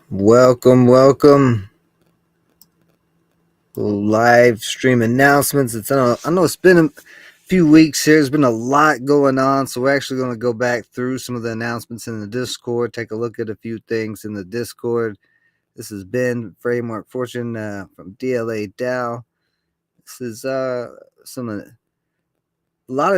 Welcome. Live stream announcements. I know it's been a few weeks here. There's been a lot going on, so we're actually going to go back through some of the announcements in the Discord. Take a look at a few things in the Discord. This has been Framework Fortune from DLA DAO. This is some a lot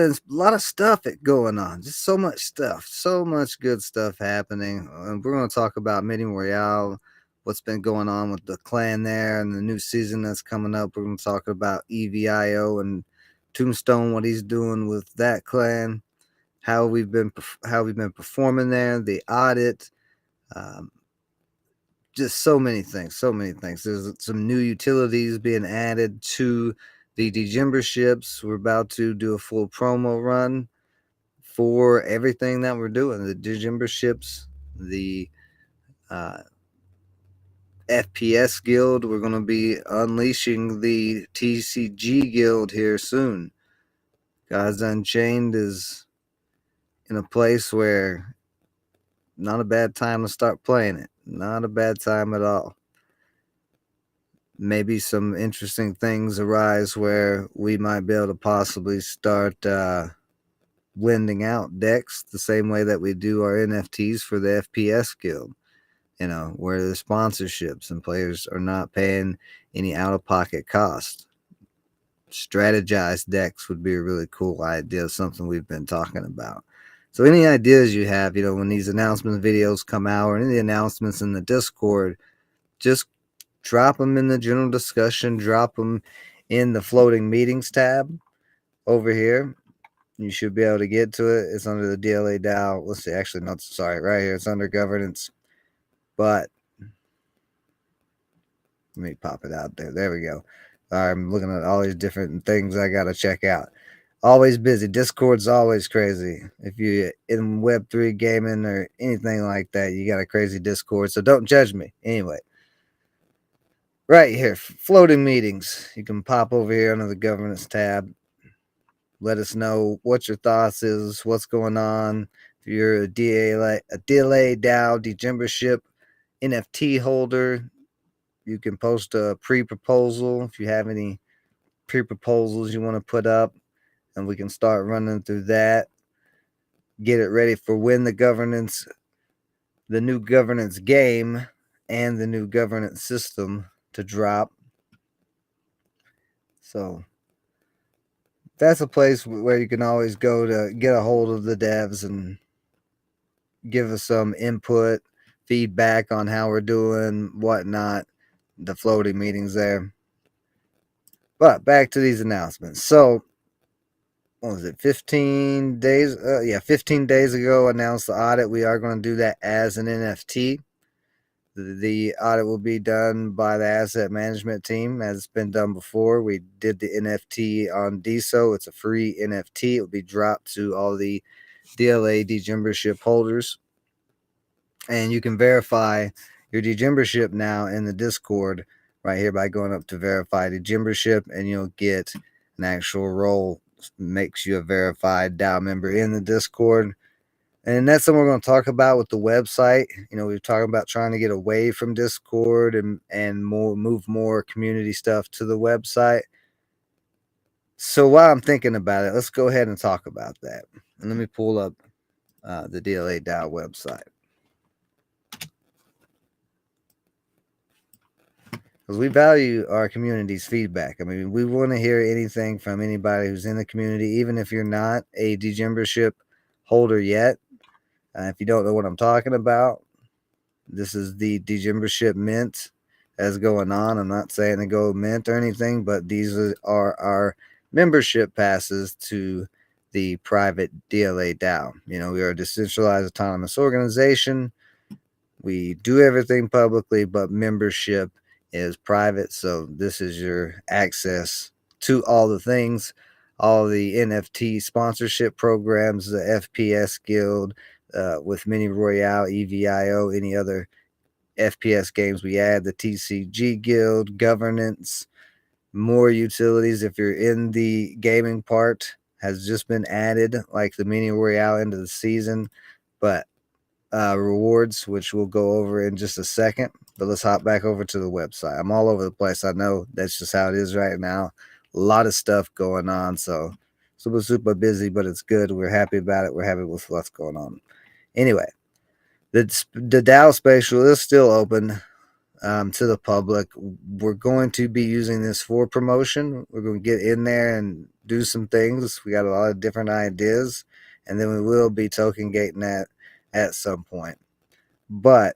of stuff going on. Just so much stuff, so much good stuff happening. And we're going to talk about Mini Royale, what's been going on with the clan there, and the new season that's coming up. We're going to talk about EVIO and Tombstone, what he's doing with that clan, how we've been performing there, the audit. Um, just so many things, so many things. There's some new utilities being added to the Dejember ships. We're about to do a full promo run for everything that we're doing. The Dejember ships, the FPS guild. We're going to be unleashing the TCG guild here soon. Gods Unchained is in a place where not a bad time to start playing it. Not a bad time at all. Maybe some interesting things arise where we might be able to possibly start lending out decks the same way that we do our NFTs for the FPS guild. Where the sponsorships and players are not paying any out-of-pocket cost. Strategized decks would be a really cool idea, something we've been talking about. So any ideas you have, when these announcement videos come out or any of the announcements in the Discord, just drop them in the general discussion, drop them in the floating meetings tab over here. You should be able to get to it. It's under the DLA DAO. Let's see, actually, no, sorry, right here. It's under governance. But let me pop it out there. There we go. I'm looking at all these different things I got to check out. Always busy. Discord's always crazy. If you're in Web3 gaming or anything like that, you got a crazy Discord. So don't judge me. Anyway, right here, floating meetings. You can pop over here under the governance tab. Let us know what your thoughts is, what's going on. If you're a DLA DAO Dejembership NFT holder, you can post a pre-proposal if you have any pre-proposals you want to put up, and we can start running through that. Get it ready for when the new governance game and the new governance system to drop. So that's a place where you can always go to get a hold of the devs and give us some input, feedback on how we're doing, whatnot. The floating meetings there. But back to these announcements. So, what was it, 15 days? 15 days ago, announced the audit. We are going to do that as an NFT. The audit will be done by the asset management team, as it's been done before. We did the NFT on DSO. It's a free NFT. It will be dropped to all the DLA Dejembership holders. And you can verify your Dejembership now in the Discord right here by going up to verify Dejembership, and you'll get an actual role. Makes you a verified DAO member in the Discord. And that's something we're going to talk about with the website. We've talked about trying to get away from Discord and move more community stuff to the website. So while I'm thinking about it, let's go ahead and talk about that. And let me pull up the DLA DAO website. Because we value our community's feedback. I mean, we want to hear anything from anybody who's in the community, even if you're not a Dejembership holder yet. If you don't know what I'm talking about, this is the Dejembership Mint that's going on. I'm not saying to go mint or anything, but these are our membership passes to the private DLA DAO. We are a decentralized autonomous organization. We do everything publicly, but membership is private. So this is your access to all the things, all the NFT sponsorship programs, the FPS Guild, with Mini Royale, EVIO, any other FPS games we add, the TCG Guild, governance, more utilities. If you're in the gaming part, has just been added, like the Mini Royale into the season. But rewards, which we'll go over in just a second. But let's hop back over to the website. I'm all over the place. I know that's just how it is right now. A lot of stuff going on, so super busy, but it's good. We're happy about it. We're happy with what's going on. Anyway, the DAO spatial is still open to the public. We're going to be using this for promotion. We're going to get in there and do some things. We got a lot of different ideas, and then we will be token gating that at some point. But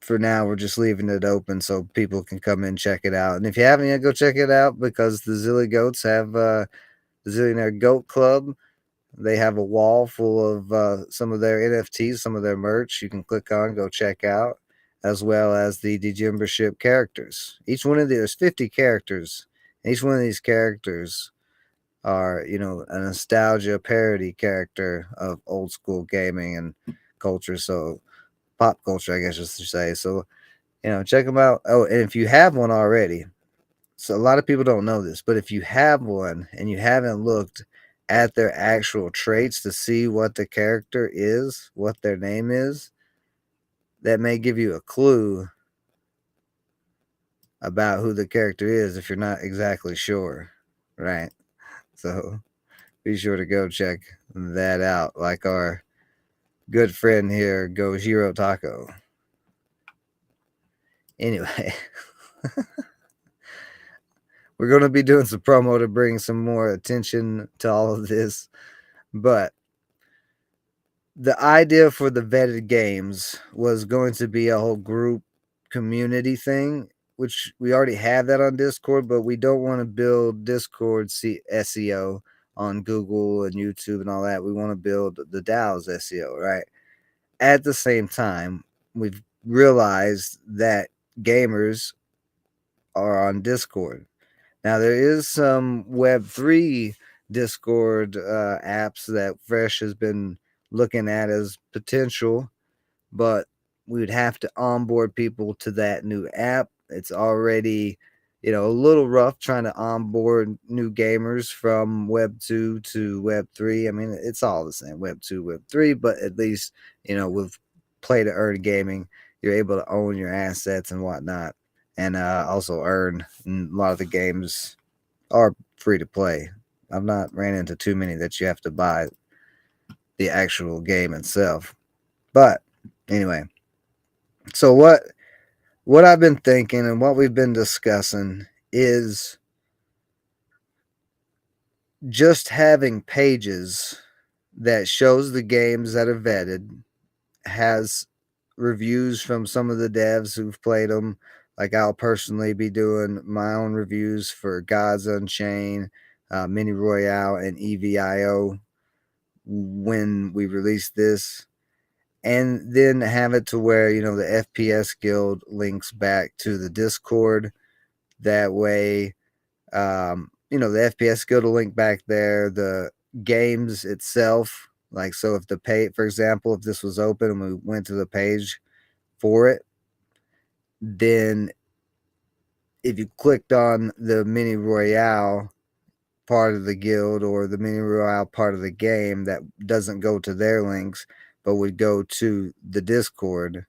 for now, we're just leaving it open so people can come in, check it out. And if you haven't yet, go check it out, because the Zilly Goats have the Zillionaire Goat Club. They have a wall full of some of their NFTs, some of their merch you can click on, go check out, as well as the Degimbership characters. Each one of these, there's 50 characters. And each one of these characters are, a nostalgia parody character of old school gaming and culture. So, pop culture, I guess, just to say. So, check them out. Oh, and if you have one already, so a lot of people don't know this, but if you have one and you haven't looked at their actual traits to see what the character is, what their name is, that may give you a clue about who the character is if you're not exactly sure, right? So be sure to go check that out, like our good friend here, Gojiro Taco. Anyway, we're going to be doing some promo to bring some more attention to all of this, but the idea for the vetted games was going to be a whole group community thing, which we already have that on Discord, but we don't want to build Discord SEO on Google and YouTube and all that. We want to build the DAO's SEO, right? At the same time, we've realized that gamers are on Discord. Now, there is some Web3 Discord apps that Fresh has been looking at as potential, but we would have to onboard people to that new app. It's already, a little rough trying to onboard new gamers from Web 2 to Web 3. I mean, it's all the same, Web 2, Web 3, but at least, with play to earn gaming, you're able to own your assets and whatnot, and also earn. And a lot of the games are free to play. I've not ran into too many that you have to buy the actual game itself. But anyway, so what I've been thinking and what we've been discussing is just having pages that shows the games that are vetted, has reviews from some of the devs who've played them. Like, I'll personally be doing my own reviews for Gods Unchained, Mini Royale, and EVIO when we release this. And then have it to where, the FPS Guild links back to the Discord. That way, the FPS Guild will link back there. The games itself, like, so if the page, for example, if this was open and we went to the page for it, then if you clicked on the Mini Royale part of the guild or the Mini Royale part of the game, that doesn't go to their links but would go to the Discord.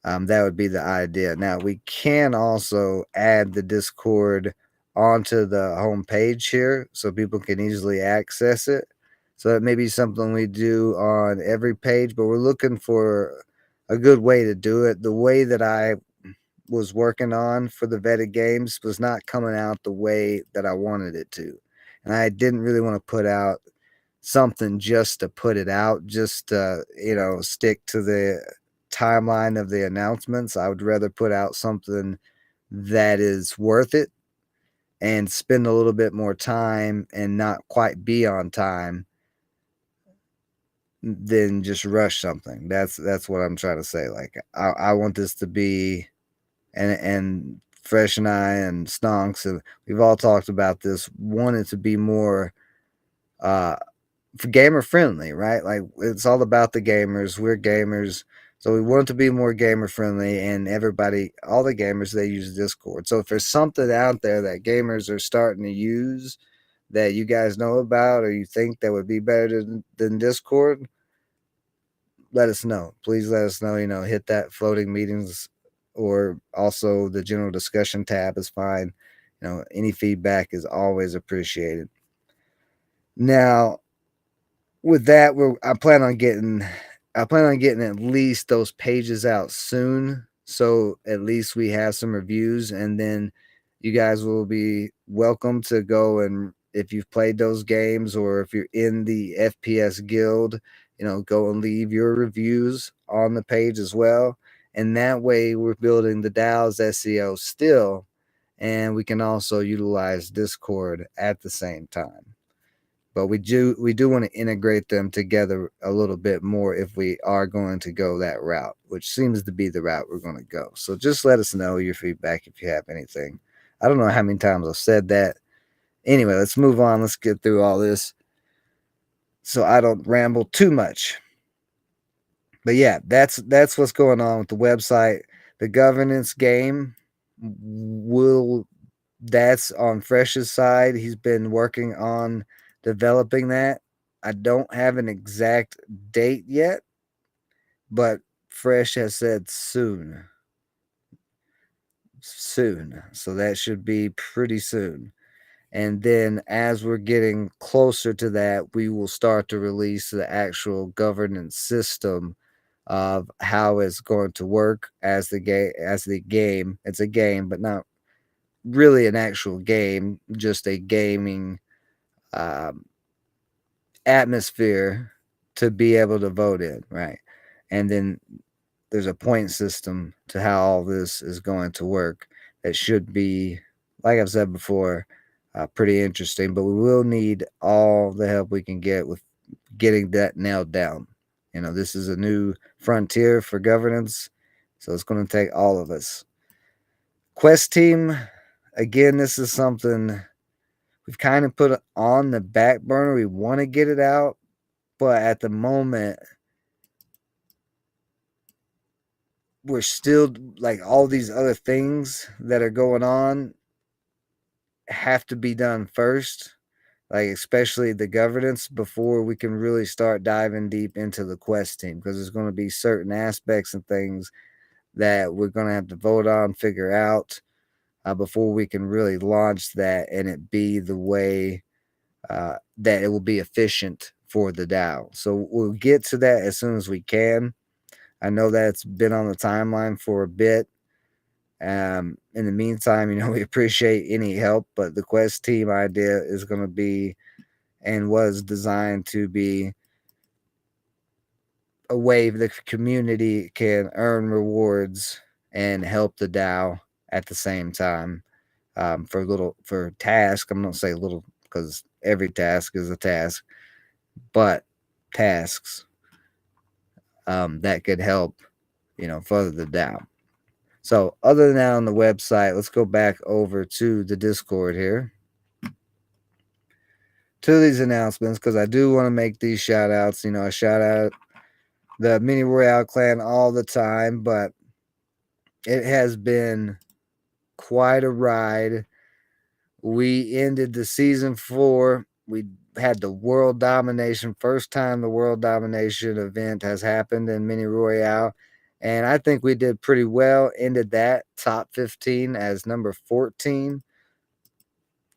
That would be the idea. Now, we can also add the Discord onto the home page here so people can easily access it. So that may be something we do on every page, but we're looking for a good way to do it. The way that I was working on for the vetted games was not coming out the way that I wanted it to. And I didn't really want to put out something just to put it out, just to, stick to the timeline of the announcements. I would rather put out something that is worth it and spend a little bit more time and not quite be on time than just rush something. That's what I'm trying to say. Like, I want this to be, and Fresh and I and Stonks, we've all talked about this, want it to be more gamer friendly, right? Like, it's all about the gamers. We're gamers, so we want it to be more gamer friendly. And everybody, all the gamers, they use Discord. So if there's something out there that gamers are starting to use that you guys know about or you think that would be better than Discord, let us know. Please let us know. Hit that floating meetings, or also the general discussion tab is fine. Any feedback is always appreciated. Now, with that, I plan on getting at least those pages out soon, so at least we have some reviews, and then you guys will be welcome to go, and if you've played those games or if you're in the FPS guild, go and leave your reviews on the page as well. And that way we're building the DAO's SEO still, and we can also utilize Discord at the same time. But we do want to integrate them together a little bit more if we are going to go that route, which seems to be the route we're going to go. So just let us know your feedback if you have anything. I don't know how many times I've said that. Anyway, let's move on. Let's get through all this so I don't ramble too much. But yeah, that's what's going on with the website. The governance game will that's on Fresh's side. He's been working on developing that. I don't have an exact date yet, but Fresh has said soon. Soon. So that should be pretty soon. And then as we're getting closer to that, we will start to release the actual governance system of how it's going to work as the game. It's a game, but not really an actual game, just a gaming um, atmosphere to be able to vote in, right? And then there's a point system to how all this is going to work that should be, like I've said before, pretty interesting. But we will need all the help we can get with getting that nailed down. This is a new frontier for governance, so it's going to take all of us. Quest team, again, this is something we've kind of put on the back burner. We want to get it out, but at the moment, we're still like all these other things that are going on have to be done first, like especially the governance, before we can really start diving deep into the quest team, because there's going to be certain aspects and things that we're going to have to vote on, figure out before we can really launch that and it be the way that it will be efficient for the DAO. So we'll get to that as soon as we can. I know that it's been on the timeline for a bit. In the meantime, we appreciate any help, but the Quest team idea is going to be and was designed to be a way the community can earn rewards and help the DAO at the same time. For task, I'm not say little because every task is a task, but tasks that could help, further the DAO. So other than that on the website, let's go back over to the Discord here. To these announcements, because I do want to make these shout outs. I shout out the Mini Royale clan all the time, but it has been quite a ride. We ended the season 4. We had the world domination. First time the world domination event has happened in Mini Royale. And I think we did pretty well. Ended that top 15 as number 14.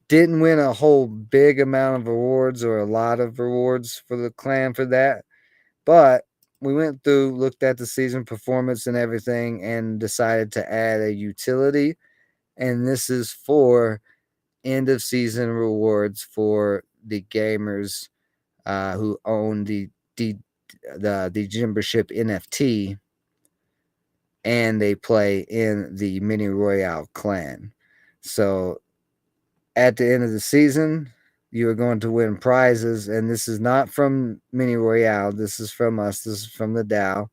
Didn't win a whole big amount of awards or a lot of rewards for the clan for that. But we went through, looked at the season performance and everything, and decided to add a utility. And this is for end of season rewards for the gamers who own the Gymbership NFT and they play in the Mini Royale clan. So at the end of the season, you are going to win prizes, and this is not from Mini Royale. This is from us. This is from the DAO.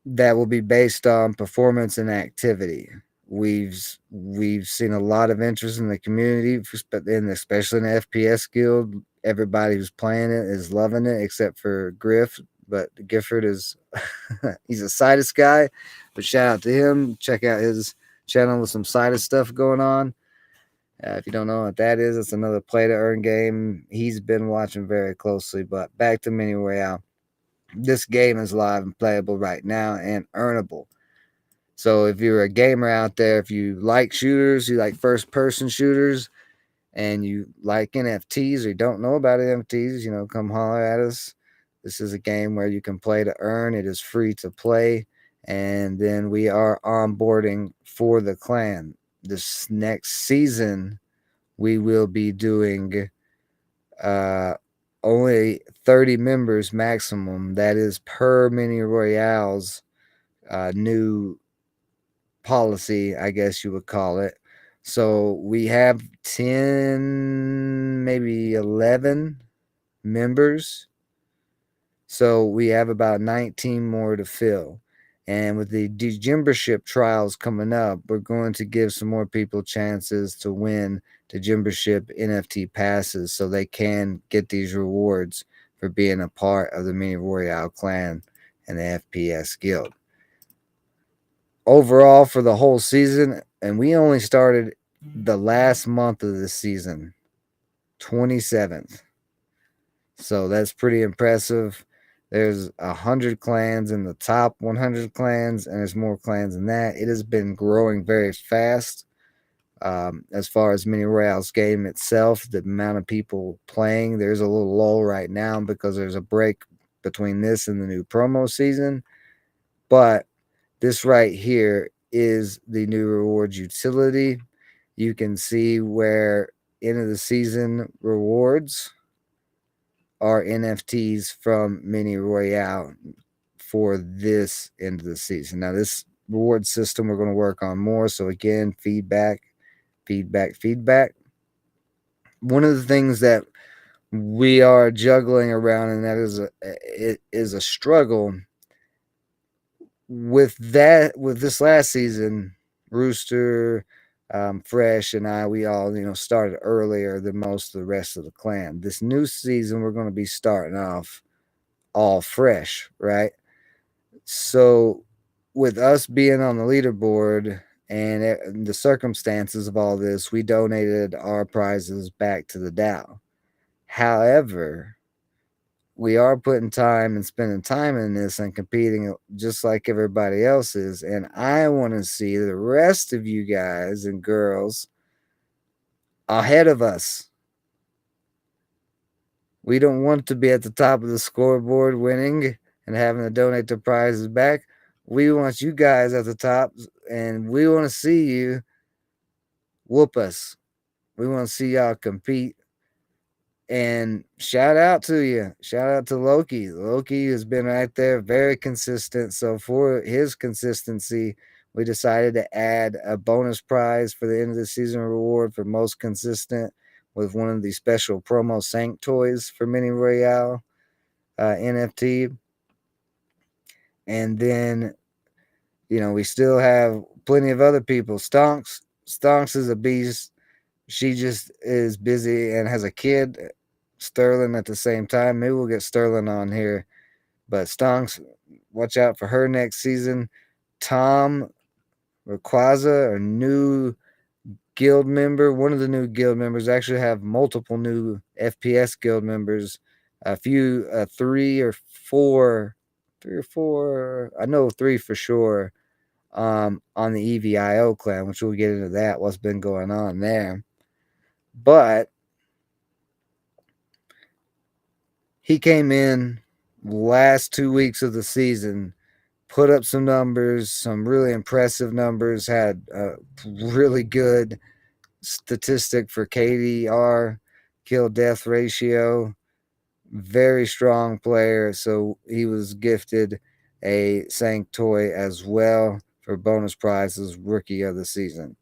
That will be based on performance and activity. We've seen a lot of interest in the community, especially in the FPS guild. Everybody who's playing it is loving it, except for Griff. But Gifford is he's a Citus guy. But shout out to him. Check out his channel with some Citus stuff going on. If you don't know what that is, it's another play to earn game. He's been watching very closely. But back to Mini Royale. This game is live and playable right now and earnable. So if you're a gamer out there, if you like shooters, you like first person shooters, and you like NFTs or you don't know about NFTs, come holler at us. This is a game where you can play to earn. It is free to play. And then we are onboarding for the clan. This next season, we will be doing uh, only 30 members maximum. That is per mini royales new policy, I guess you would call it. So we have 10, maybe 11 members. So we have about 19 more to fill. And with the Degimbership trials coming up, we're going to give some more people chances to win Degimbership NFT passes so they can get these rewards for being a part of the Mini Royale clan and the FPS guild. Overall, for the whole season, and we only started the last month of the season, 27th. So that's pretty impressive. There's 100 clans in the top 100 clans, and there's more clans than that. It has been growing very fast. As far as Mini Royale's game itself, the amount of people playing, there's a little lull right now because there's a break between this and the new promo season. But this right here is the new rewards utility. You can see where end of the season rewards are NFTs from Mini Royale for this end of the season. Now, this reward system we're going to work on more. So, again, feedback. One of the things that we are juggling around, and that is a struggle with this last season. Rooster, Fresh, and we all started earlier than most of the rest of the clan. This new season, we're going to be starting off all fresh, right? So, with us being on the leaderboard and the circumstances of all this, we donated our prizes back to the DAO. However, we are putting time and spending time in this and competing just like everybody else is. And I want to see the rest of you guys and girls ahead of us. We don't want to be at the top of the scoreboard winning and having to donate the prizes back. We want you guys at the top, and we want to see you whoop us. We want to see y'all compete. And shout out to you. Shout out to Loki. Loki has been right there, very consistent. So for his consistency, we decided to add a bonus prize for the end of the season reward for most consistent with one of the special promo Sank toys for Mini Royale NFT. And then, we still have plenty of other people. Stonks is a beast. She just is busy and has a kid. Sterling at the same time. Maybe we'll get Sterling on here. But Stonks, watch out for her next season. Tom Raquaza, a new guild member. One of the new guild members actually have multiple new FPS guild members. A few, three or four. I know three for sure. On the EVIO clan, which we'll get into that. What's been going on there? But he came in last 2 weeks of the season, put up some numbers, some really impressive numbers, had a really good statistic for KDR, kill death ratio, very strong player. So he was gifted a Sank toy as well for bonus prizes, rookie of the season.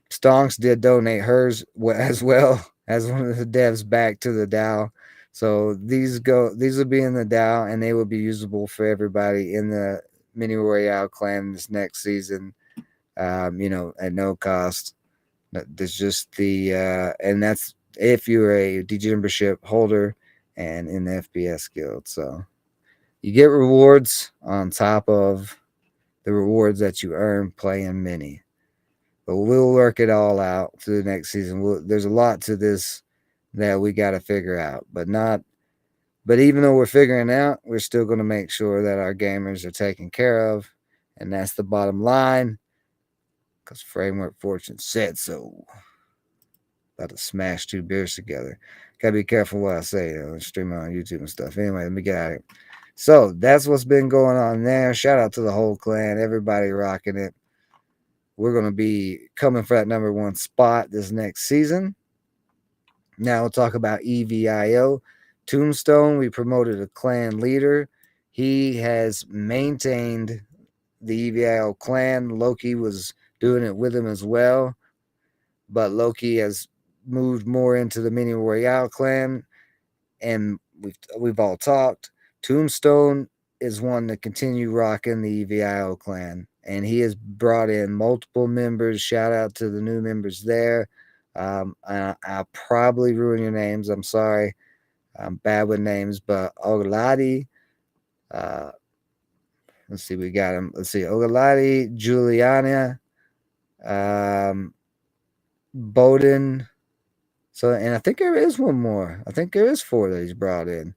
Stonks did donate hers as well as one of the devs back to the DAO. So these will be in the DAO, and they will be usable for everybody in the Mini Royale clan this next season. At no cost. There's just and that's if you're a Degimbership holder and in the FPS guild. So you get rewards on top of the rewards that you earn playing Mini. But we'll work it all out through the next season. There's a lot to this that we got to figure out, but not But even though we're figuring out, we're still going to make sure that our gamers are taken care of. And that's the bottom line. Because Framework Fortune said so. About to smash two beers together. Gotta be careful what I say, streaming on YouTube and stuff. Anyway, let me get out of it. So that's what's been going on there. Shout out to the whole clan, everybody rocking it. We're gonna be coming for that number one spot this next season. Now we'll talk about EVIO. Tombstone, we promoted a clan leader. He has maintained the EVIO clan. Loki was doing it with him as well, but Loki has moved more into the Mini Royale clan, and we've all talked. Tombstone is one to continue rocking the EVIO clan, and he has brought in multiple members. Shout out to the new members there. I'll probably ruin your names. I'm sorry. I'm bad with names, but Ogaladi. Let's see, we got him. Let's see, Ogaladi, Juliana, Bowden. So, and I think there is one more. I think there is 4 that he's brought in.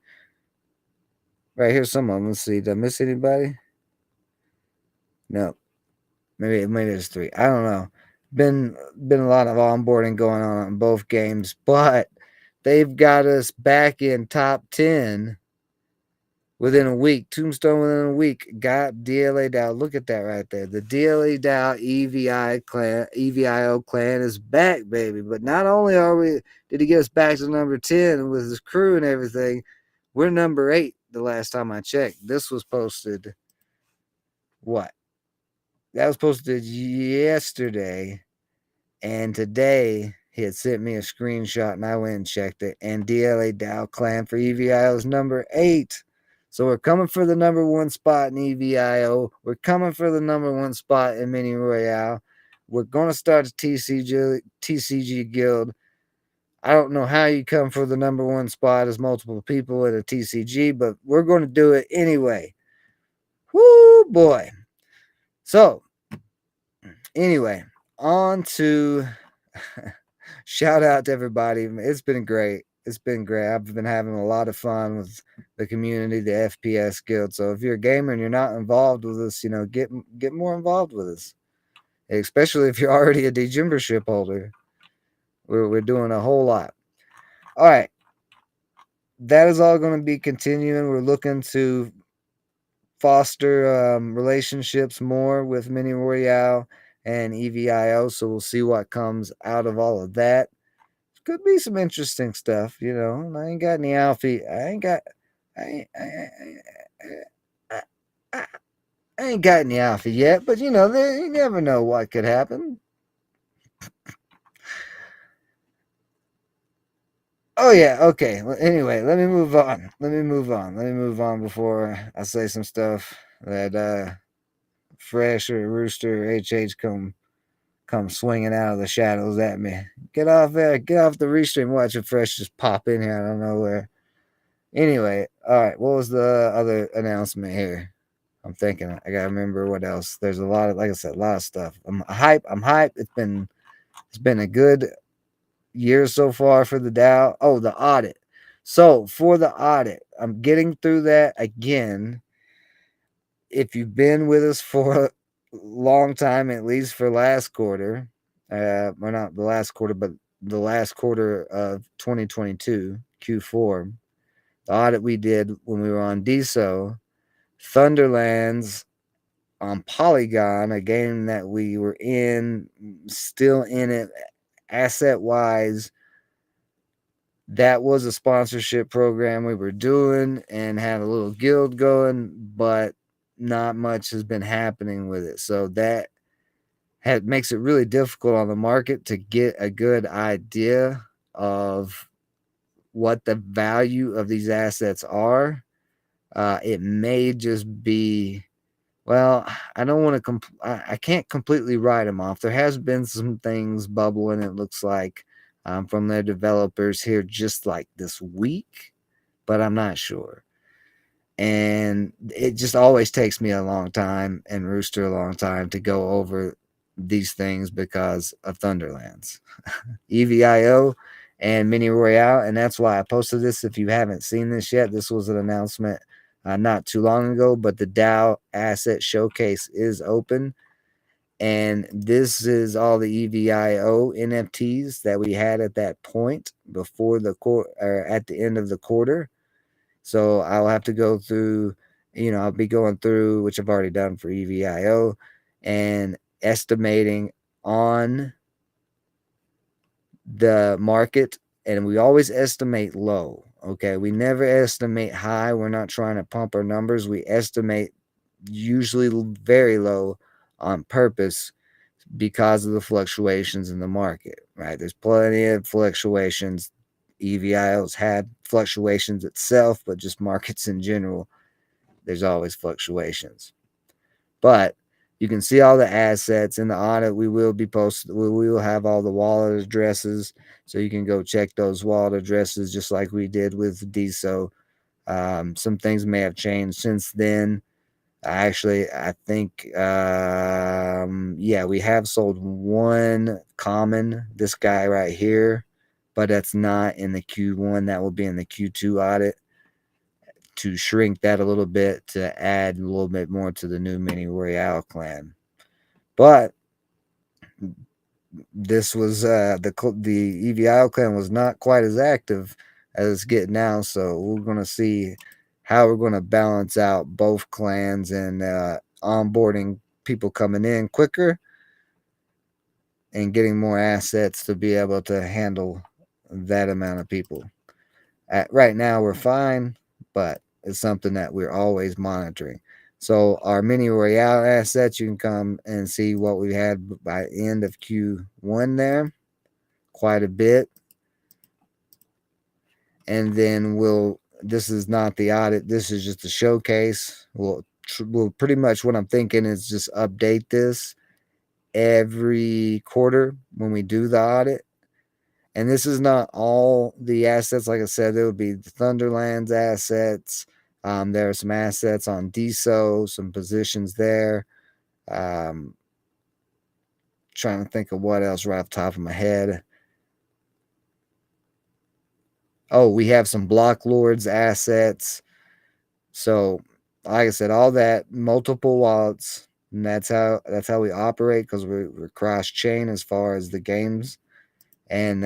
Right, here's some of them. Let's see. Did I miss anybody? No. Maybe it's 3. I don't know. Been a lot of onboarding going on both games, but they've got us back in top 10 within a week. Tombstone within a week got DLA DAO. Look at that right there. The DLA DAO EVIO clan is back, baby. But not only did he get us back to number 10 with his crew and everything, we're number 8 the last time I checked. This was posted what? That was posted yesterday, and today he had sent me a screenshot, and I went and checked it. And DLA DAO clan for EVIO is number 8. So we're coming for the number 1 spot in EVIO. We're coming for the number 1 spot in Mini Royale. We're going to start a TCG guild. I don't know how you come for the number 1 spot as multiple people in a TCG, but we're going to do it anyway. Whoo, boy. So, anyway, on to shout out to everybody. It's been great. It's been great. I've been having a lot of fun with the community, the FPS guild. So if you're a gamer and you're not involved with us, get more involved with us. Especially if you're already a Degimbership holder. We're doing a whole lot. All right. That is all going to be continuing. We're looking to foster relationships more with Mini Royale and EVIO. So we'll see what comes out of all of that. Could be some interesting stuff, I ain't got any alpha. I ain't got any alpha yet, but you never know what could happen. Oh yeah, okay. Well, anyway, let me move on before I say some stuff that Fresh or Rooster or HH come swinging out of the shadows at me. Get off there. Get off the restream. Watch it Fresh just pop in here. I don't know where. Anyway, all right. What was the other announcement here? I'm thinking. I gotta remember what else. There's a lot of, like I said, a lot of stuff. I'm hype. It's been a good year so far for the DAO. Oh, the audit. So for the audit, I'm getting through that again. If you've been with us for a long time, at least for last quarter, or not the last quarter, but the last quarter of 2022, Q4, the audit we did when we were on DSO, Thunderlands on Polygon, a game that we were still in it asset wise. That was a sponsorship program we were doing and had a little guild going, but not much has been happening with it. So that makes it really difficult on the market to get a good idea of what the value of these assets are. It may just be, well, I don't want to, I can't completely write them off. There has been some things bubbling, it looks like, from their developers here just like this week, but I'm not sure. And it just always takes me a long time and Rooster a long time to go over these things because of Thunderlands. EVIO and Mini Royale. And that's why I posted this. If you haven't seen this yet, this was an announcement not too long ago, but the DAO asset showcase is open. And this is all the EVIO NFTs that we had at that point before the quarter, or at the end of the quarter. So I'll have to go through, I'll be going through, which I've already done for EVIO, and estimating on the market. And we always estimate low. Okay. We never estimate high. We're not trying to pump our numbers. We estimate usually very low on purpose because of the fluctuations in the market, right? There's plenty of fluctuations. EVIO's had fluctuations itself, but just markets in general, there's always fluctuations. But you can see all the assets in the audit. We will be posted. We will have all the wallet addresses, so you can go check those wallet addresses just like we did with DSO. Some things may have changed since then. I think, yeah, we have sold one common, this guy right here, but that's not in the Q1. That will be in the Q2 audit to shrink that a little bit to add a little bit more to the new Mini Royale clan. But this was the EVIO clan was not quite as active as it's getting now, so we're going to see how we're going to balance out both clans and onboarding people coming in quicker and getting more assets to be able to handle that amount of people. Right now, we're fine, but it's something that we're always monitoring. So our Mini Royale assets, you can come and see what we had by end of Q1 there, quite a bit. And then this is not the audit, this is just a showcase. We'll pretty much, what I'm thinking is just update this every quarter when we do the audit. And this is not all the assets. Like I said, there will be the Thunderlands assets. There are some assets on DSO, some positions there. Trying to think of what else right off the top of my head. Oh, we have some Block Lords assets. So, like I said, all that, multiple wallets, and that's how we operate, because we're cross chain as far as the games. And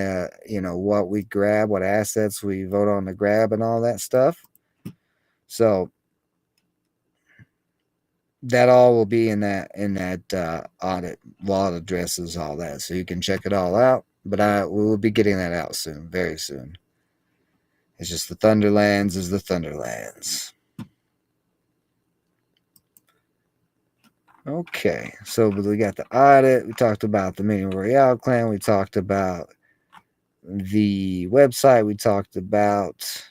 what we grab, what assets we vote on to grab, and all that stuff. So that all will be in that audit, wallet addresses, all that, so you can check it all out. But we will be getting that out soon, very soon. It's just the Thunderlands is the Thunderlands. Okay, so we got the audit. We talked about the Mini Royale clan. We talked about the website. We talked about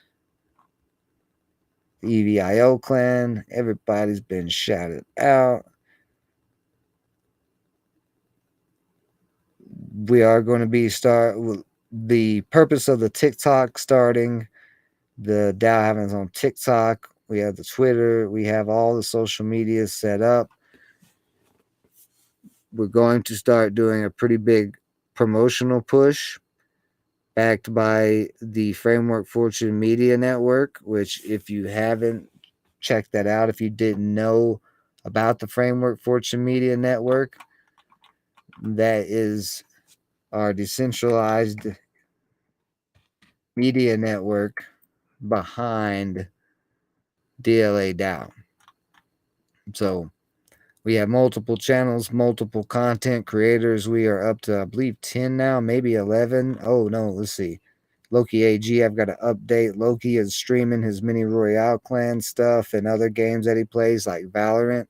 the EVIO clan. Everybody's been shouted out. We are going to be the purpose of the TikTok starting. The DAO having its own TikTok. We have the Twitter. We have all the social media set up. We're going to start doing a pretty big promotional push backed by the Framework Fortune Media Network, which, if you haven't checked that out, if you didn't know about the Framework Fortune Media Network, that is our decentralized media network behind DLA DAO. So we have multiple channels, multiple content creators. We are up to, I believe, 10 now, maybe 11. Oh, no, let's see. Loki AG, I've got to update. Loki is streaming his Mini Royale clan stuff and other games that he plays, like Valorant.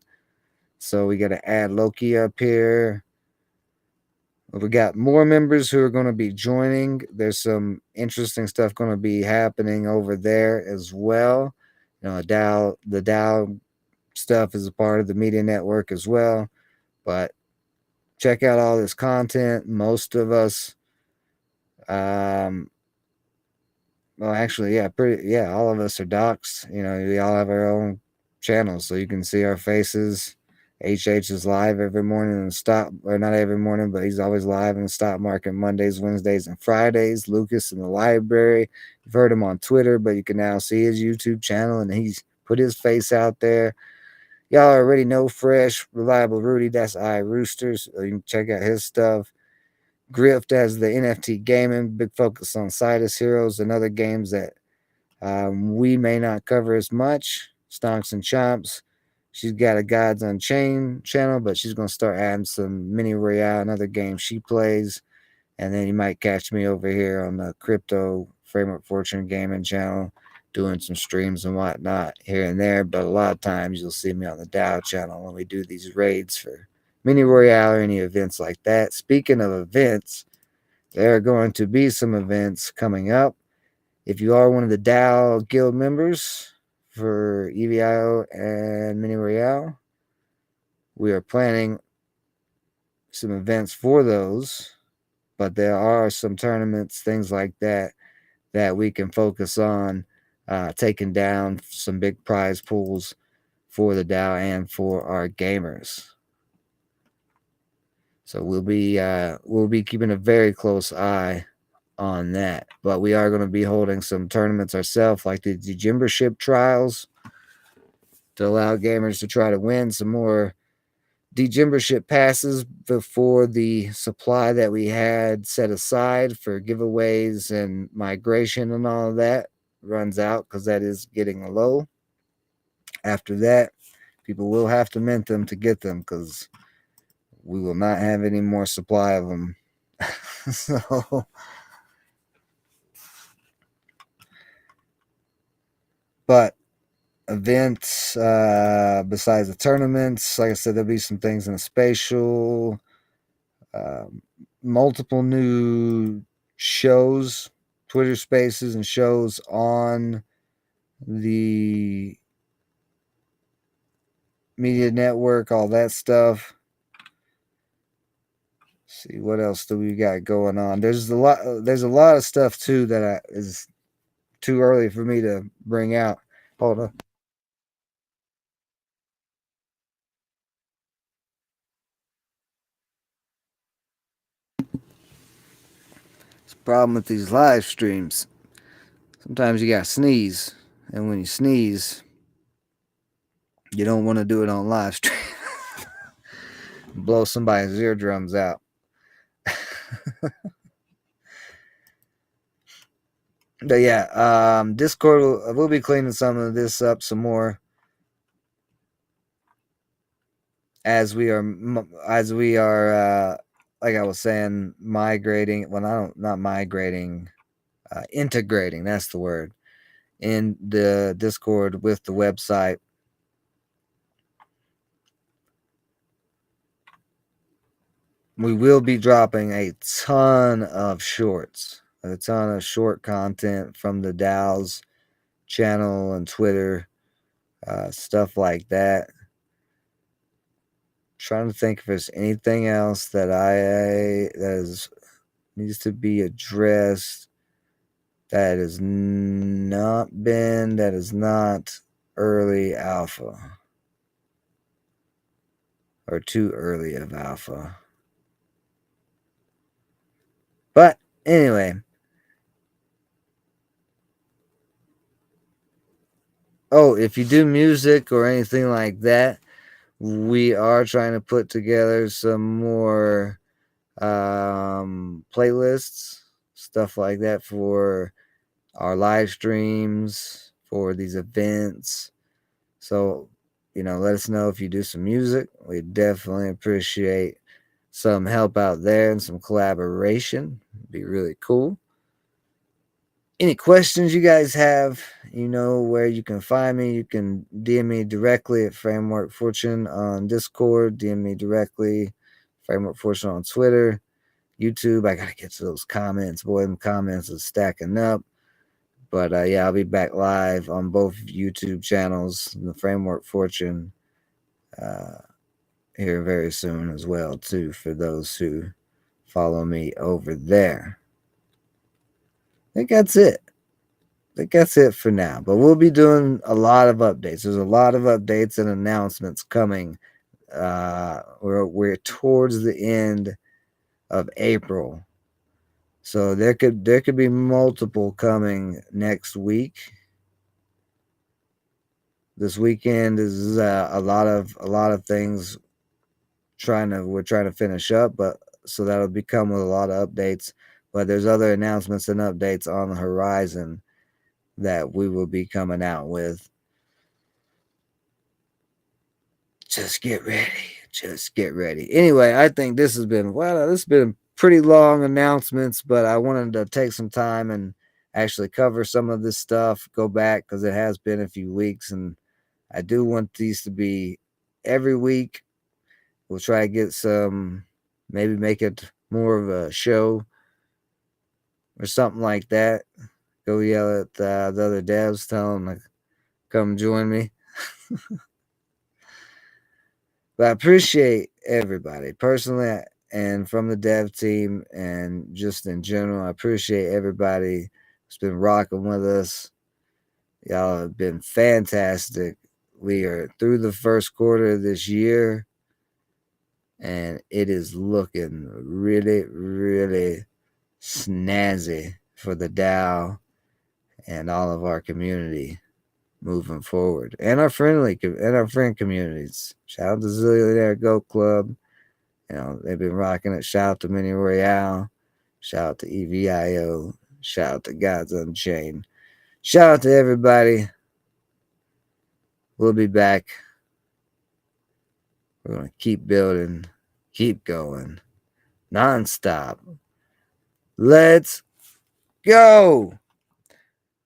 So we got to add Loki up here. We got more members who are going to be joining. There's some interesting stuff going to be happening over there as well. The DAO stuff is a part of the media network as well. But check out all this content. Most of us, well, actually, yeah, all of us are docs. We all have our own channels, so you can see our faces HH is live every morning and or not every morning, but he's always live in the stock market Mondays, Wednesdays, and Fridays. Lucas in the library. You've heard him on Twitter, but you can now see his YouTube channel, and he's put his face out there. Y'all already know Fresh, Reliable Rudy. That's Roosters. You can check out his stuff. Grift as the NFT gaming, big focus on Sidus Heroes and other games that we may not cover as much. Stonks and Chomps. She's got a Gods Unchained channel, but she's going to start adding some mini Royale and other games she plays. And then you might catch me over here on the Crypto Framework Fortune Gaming channel doing some streams and whatnot here and there. But a lot of times you'll see me on the DAO channel when we do these raids for mini Royale or any events like that. Speaking of events, there are going to be some events coming up. If you are one of the DAO guild members for EVIO and Mini Royale, we are planning some events for those, but there are some tournaments, things like that, that we can focus on taking down some big prize pools for the DAO and for our gamers. So we'll be keeping a very close eye on that. But we are going to be holding some tournaments ourselves, like the Degimbership trials, to allow gamers to try to win some more Degimbership passes before the supply that we had set aside for giveaways and migration and all of that runs out, because that is getting low. After that, people will have to mint them to get them, because we will not have any more supply of them. So, but events besides the tournaments, like I said, there'll be some things in the spatial, multiple new shows, Twitter Spaces and shows on the media network, all that stuff. Let's see what else do we got going on. There's a lot of stuff too that is too early for me to bring out. Hold on. It's a problem with these live streams. Sometimes you gotta sneeze, and when you sneeze, you don't want to do it on live stream. Blow somebody's eardrums out. But yeah, Discord we'll be cleaning some of this up some more as we are like I was saying, migrating. Well, not migrating, integrating. That's the word, in the Discord with the website. We will be dropping a ton of shorts, a ton of short content from the DAO's channel and Twitter, stuff like that. Trying to think if there's anything else that needs to be addressed that is not early alpha or too early of alpha. But anyway, if you do music or anything like that, we are trying to put together some more playlists, stuff like that, for our live streams, for these events. So, let us know if you do some music. We definitely appreciate some help out there and some collaboration. It'd be really cool. Any questions you guys have, you know where you can find me. You can DM me directly at Framework Fortune on Discord, DM me directly, Framework Fortune on Twitter, YouTube. I gotta get to those comments. Boy, them comments are stacking up. But yeah, I'll be back live on both YouTube channels, the Framework Fortune, here very soon as well, too, for those who follow me over there. I think that's it. For now. But we'll be doing a lot of updates. There's a lot of updates and announcements coming We're towards the end of April, so there could be multiple coming next week. This weekend is a lot of things we're trying to finish up, but so that'll be come with a lot of updates. But there's other announcements and updates on the horizon that we will be coming out with. Just get ready. Just get ready. Anyway, I think this has been pretty long announcements, but I wanted to take some time and actually cover some of this stuff, go back because it has been a few weeks, and I do want these to be every week. We'll try to get some, maybe make it more of a show or something like that. Go yell at the other devs, tell them to come join me. But I appreciate everybody personally and from the dev team and just in general. I appreciate everybody who's been rocking with us. Y'all have been fantastic. We are through the first quarter of this year, and it is looking really, really snazzy for the DAO and all of our community moving forward, and our friend communities. Shout out to Zillionaire Go Club. They've been rocking it. Shout out to Mini Royale. Shout out to EVIO. Shout out to Gods Unchained. Shout out to everybody. We'll be back. We're going to keep building, keep going, nonstop. Let's go.